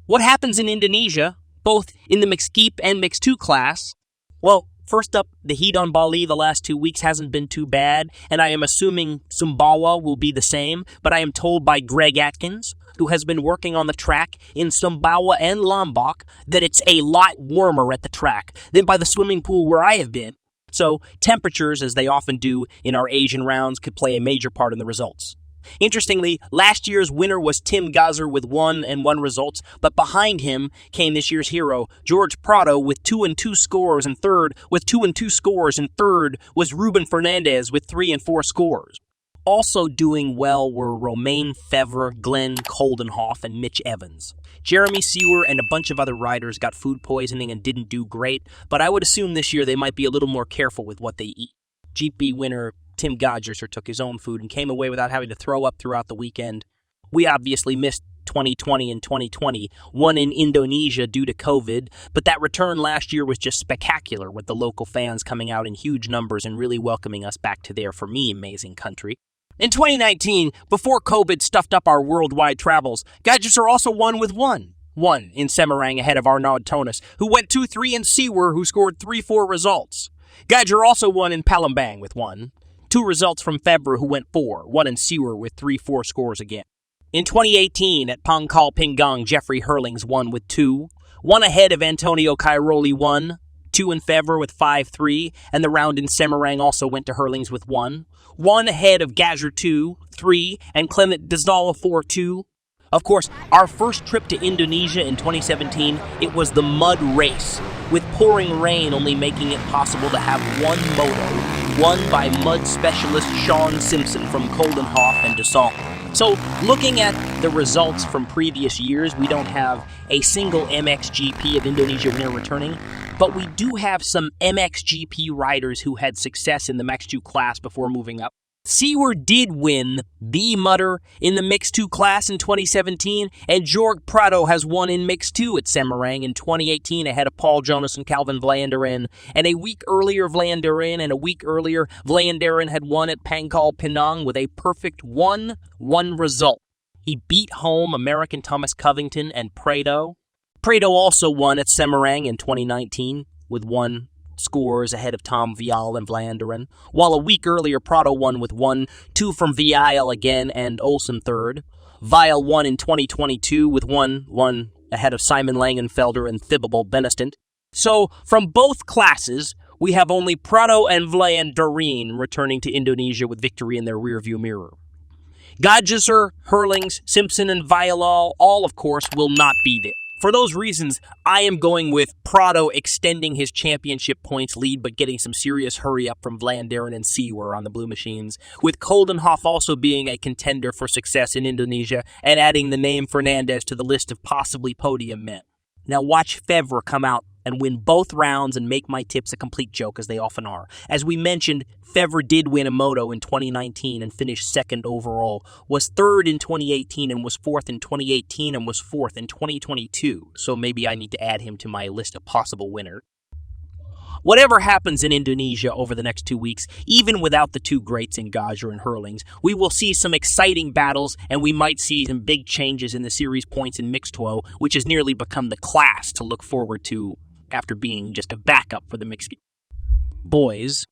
What happens in Indonesia, both in the Mxgp and Mx2 class? Well, first up, the heat on Bali the last 2 weeks hasn't been too bad, and I am assuming Sumbawa will be the same, but I am told by Greg Atkins, who has been working on the track in Sumbawa and Lombok, that it's a lot warmer at the track than by the swimming pool where I have been. So temperatures, as they often do in our Asian rounds, could play a major part in the results. Interestingly, last year's winner was Tim Gazer with 1-1 results, but behind him came this year's hero, George Prado, with 2-2 scores, and third with 2-2 scores, and third was Ruben Fernandez with 3-4 scores. Also doing well were Romain Fevre, Glenn Coldenhoff, and Mitch Evans. Jeremy Sewer and a bunch of other riders got food poisoning and didn't do great, but I would assume this year they might be a little more careful with what they eat. GP winner Tim Gazer took his own food and came away without having to throw up throughout the weekend. We obviously missed 2020 and 2020, one in Indonesia due to COVID, but that return last year was just spectacular, with the local fans coming out in huge numbers and really welcoming us back to their, for me, amazing country. In 2019, before COVID stuffed up our worldwide travels, Gazer also won with 1 in Semarang ahead of Arnaud Tonis, who went 2-3, and Sewer, who scored 3-4 results. Gazer also won in Palembang with 1. 2 results from Fevre, who went 4, 1 in Sewer with 3-4 scores again. In 2018, at Pangkal Pinggang, Jeffrey Hurlings won with 2, 1 ahead of Antonio Cairoli 1, 2 in Fevre with 5-3, and the round in Semarang also went to Hurlings with 1 ahead of Gazer 2, 3, and Clement Desnal 4-2. Of course, our first trip to Indonesia in 2017, it was the mud race, with pouring rain only making it possible to have one moto, won by mud specialist Sean Simpson from Coldenhoff and Desal. So, looking at the results from previous years, we don't have a single Mxgp of Indonesia winner returning, but we do have some Mxgp riders who had success in the Mx2 class before moving up. Sewer did win the Mutter in the Mx2 class in 2017, and Jorg Prado has won in Mx2 at Semarang in 2018 ahead of Paul Jonas and Calvin Vlaanderen. And a week earlier, Vlaanderen had won at Pangkal Pinang with a perfect 1-1 result. He beat home American Thomas Covington and Prado. Prado also won at Semarang in 2019 with 1 scores ahead of Tom Vial and Vlaanderen, while a week earlier Prado won with 1, 2 from Vial again and Olsen third. Vial won in 2022 with 1 ahead of Simon Langenfelder and Thibaut Benestant. So, from both classes, we have only Prado and Vlaanderen returning to Indonesia with victory in their rearview mirror. Gazer, Hurlings, Simpson, and Vialal all, of course, will not be there. For those reasons, I am going with Prado extending his championship points lead but getting some serious hurry-up from Vlaanderen and Sewer on the Blue Machines, with Coldenhoff also being a contender for success in Indonesia and adding the name Fernandez to the list of possibly podium men. Now watch Fevre come out and win both rounds and make my tips a complete joke, as they often are. As we mentioned, Fevre did win a moto in 2019 and finished 2nd overall, was 3rd in 2018 and was 4th in 2018 and was 4th in 2022, so maybe I need to add him to my list of possible winners. Whatever happens in Indonesia over the next 2 weeks, even without the 2 greats in Gazer and Hurlings, we will see some exciting battles, and we might see some big changes in the series points in Mixed-2, which has nearly become the class to look forward to after being just a backup for the Mxgp. Boys,